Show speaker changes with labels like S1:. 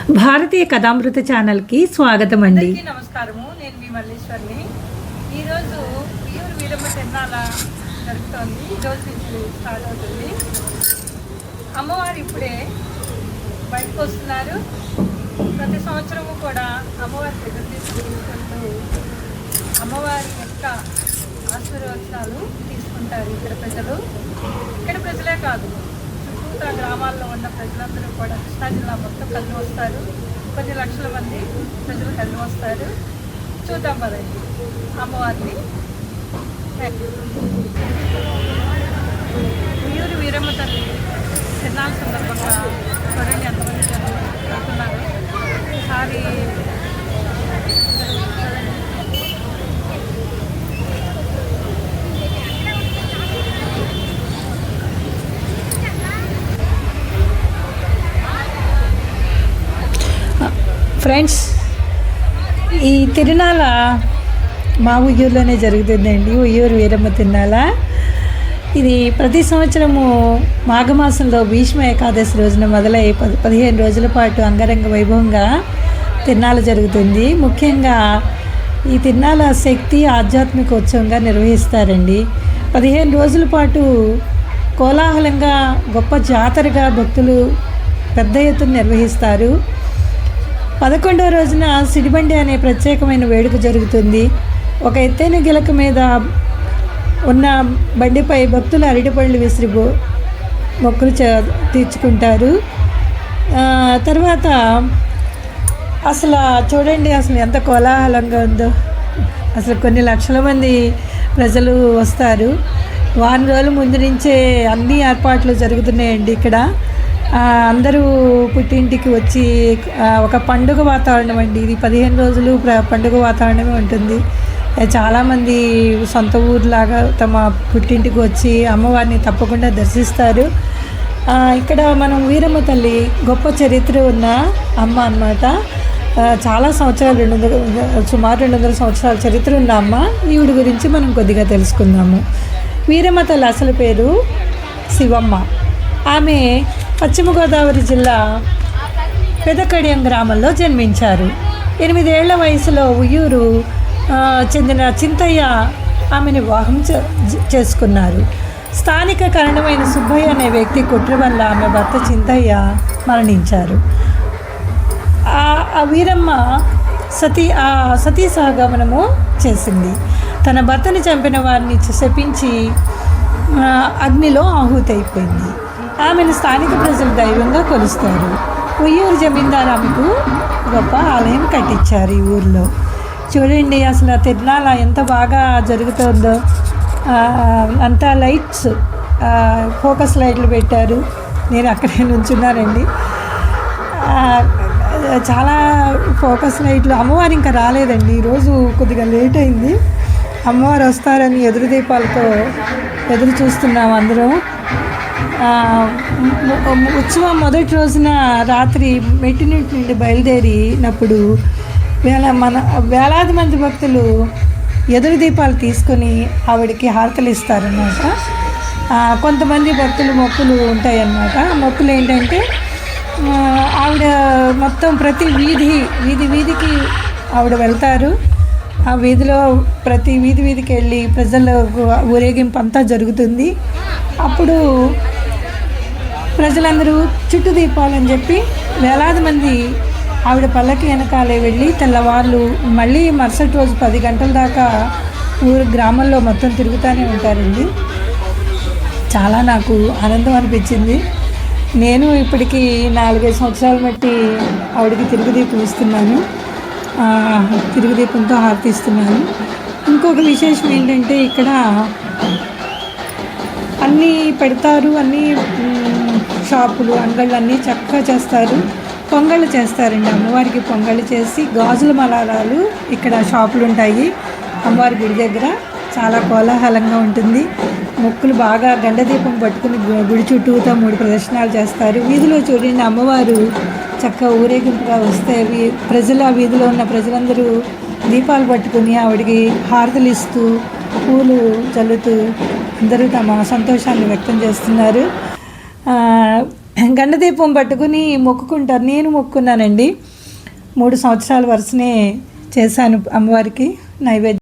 S1: భారతీయ కథామృత ఛానల్కి స్వాగతం అండి.
S2: నమస్కారము. నేను మీ మల్లేశ్వర్ని. ఈరోజు ప్యూర్ వీరమ్మ తిరునాళ జరుగుతోంది. ఈరోజు నుంచి స్టార్ట్ అవుతుంది. అమ్మవారు ఇప్పుడే బయటకు వస్తున్నారు. ప్రతి సంవత్సరము కూడా అమ్మవారి దగ్గర తీసుకుంటూ అమ్మవారి యొక్క ఆశీర్వచనాలు తీసుకుంటారు ఇక్కడ ప్రజలు. ఇక్కడ ప్రజలే కాదు, చుట్టూ గ్రామాల్లో ఉన్న ప్రజలందరూ కూడా కృష్ణా జిల్లా మొత్తం కలిసి వస్తారు. కొన్ని లక్షల మంది ప్రజలు కలిసి వస్తారు. చూద్దాం పదండి అమ్మవారిని. ప్యూర్ వీరమ్మ తల్లి తిరునాళ్ళ సందర్భంగా చూడండి ఎంతమంది జనం వెళ్తున్నారు. ఈసారి
S1: ఫ్రెండ్స్, ఈ తిరునాళ మా ఉయ్యూరులోనే జరుగుతుందండి. ఉయ్యూరు వీరమ్మ తిరునాళ. ఇది ప్రతి సంవత్సరము మాఘమాసంలో భీష్మ ఏకాదశి రోజున మొదలై 15 రోజుల పాటు అంగరంగ వైభవంగా తిరునాళ జరుగుతుంది. ముఖ్యంగా ఈ తిరునాళ శక్తి ఆధ్యాత్మిక ఉత్సవంగా నిర్వహిస్తారండి. 15 రోజుల పాటు కోలాహలంగా గొప్ప జాతరగా భక్తులు పెద్ద ఎత్తున నిర్వహిస్తారు. 11వ రోజున సిడిబండి అనే ప్రత్యేకమైన వేడుక జరుగుతుంది. ఒక ఎత్తైన గిలక మీద ఉన్న బండిపై భక్తులు అరటిపళ్ళు విసిరి మొక్కులు తీర్చుకుంటారు. తర్వాత అసలు చూడండి, అసలు ఎంత కోలాహలంగా ఉందో. అసలు కొన్ని లక్షల మంది ప్రజలు వస్తారు. వారం రోజుల ముందు నుంచే అన్ని ఏర్పాట్లు జరుగుతున్నాయండి ఇక్కడ. అందరూ పుట్టింటికి వచ్చి ఒక పండుగ వాతావరణం అండి. ఇది 15 రోజులు పండుగ వాతావరణమే ఉంటుంది. చాలామంది సొంత ఊరులాగా తమ పుట్టింటికి వచ్చి అమ్మవారిని తప్పకుండా దర్శిస్తారు. ఇక్కడ మనం వీరమ్మ తల్లి గొప్ప చరిత్ర ఉన్న అమ్మ అన్నమాట. చాలా సంవత్సరాలు సుమారు 200 సంవత్సరాల చరిత్ర ఉన్న అమ్మ. ఈవిడ గురించి మనం కొద్దిగా తెలుసుకుందాము. వీరమ్మ తల్లి అసలు పేరు శివమ్మ. ఆమె పశ్చిమ గోదావరి జిల్లా పెదకడియం గ్రామంలో జన్మించారు. 8 ఏళ్ల వయసులో ఉయ్యూరు చెందిన చింతయ్య ఆమెను వివాహం చేసుకున్నారు. స్థానిక కారణమైన సుబ్బయ్య అనే వ్యక్తి కుట్ర వల్ల ఆమె భర్త చింతయ్య మరణించారు. ఆ వీరమ్మ సతీ సహగమనము చేసింది. తన భర్తని చంపిన వారిని శపించి అగ్నిలో ఆహుతి అయిపోయింది. ఆమెను స్థానిక ప్రజలు దైవంగా కొలుస్తారు. ఉయ్యూరు జమీందారు ఆమెకు గొప్ప ఆలయం కట్టించారు ఈ ఊరిలో. చూడండి అసలు తిరునాళ ఎంత బాగా జరుగుతుందో. అంతా లైట్స్, ఫోకస్ లైట్లు పెట్టారు. నేను అక్కడే నుంచున్నానండి. చాలా ఫోకస్ లైట్లు. అమ్మవారు ఇంకా రాలేదండి. ఈరోజు కొద్దిగా లేట్ అయింది. అమ్మవారు వస్తారని ఎదురు దీపాలతో ఎదురు చూస్తున్నాం అందరం. ఉత్సవం మొదటి రోజున రాత్రి మెట్టినింటి నుండి బయలుదేరినప్పుడు వేలాది మంది భక్తులు ఎదురు దీపాలు తీసుకొని ఆవిడకి హారతలు ఇస్తారన్నమాట. కొంతమంది భక్తులు మొక్కులు ఉంటాయన్నమాట. మొక్కులు ఏంటంటే ఆవిడ మొత్తం ప్రతి వీధికి ఆవిడ వెళ్తారు. ఆ వీధిలో ప్రతి వీధికి వెళ్ళి ప్రజల ఊరేగింపు అంతా జరుగుతుంది. అప్పుడు ప్రజలందరూ చుట్టూ దీపాలని చెప్పి వేలాది మంది ఆవిడ పల్లకి వెనకాలే వెళ్ళి తెల్లవార్లు మళ్ళీ మరుసటి రోజు 10 గంటల దాకా గ్రామంలో మొత్తం తిరుగుతూనే ఉంటారండి. చాలా నాకు ఆనందం అనిపించింది. నేను ఇప్పటికీ 4-5 సంవత్సరాల బట్టి ఆవిడకి తిరుగుదీపం ఇస్తున్నాను. తిరుగుదీపంతో హారతిస్తున్నాను. ఇంకొక విశేషం ఏంటంటే ఇక్కడ అన్నీ పెడతారు. అన్నీ షాపులు, అంగళ్ళు అన్నీ చక్కగా చేస్తారు. పొంగళ్ళు చేస్తారండి. అమ్మవారికి పొంగళ్ళు చేసి గాజుల మలారాలు ఇక్కడ షాపులు ఉంటాయి. అమ్మవారి గుడి దగ్గర చాలా కోలాహలంగా ఉంటుంది. మొక్కులు బాగా గండదీపం పట్టుకుని గుడి చుట్టూతో 3 ప్రదర్శనలు చేస్తారు. వీధిలో చూడండి అమ్మవారు చక్కగా ఊరేగింపుగా వస్తే ఆ వీధిలో ఉన్న ప్రజలందరూ దీపాలు పట్టుకుని ఆవిడికి హారతులు ఇస్తూ పూలు చల్లుతూ అందరూ తమ సంతోషాన్ని వ్యక్తం చేస్తున్నారు. గండదీపం పట్టుకుని మొక్కుకుంటారు. నేను మొక్కుకున్నానండి. 3 సంవత్సరాల వరుసనే చేశాను అమ్మవారికి నైవేద్యం.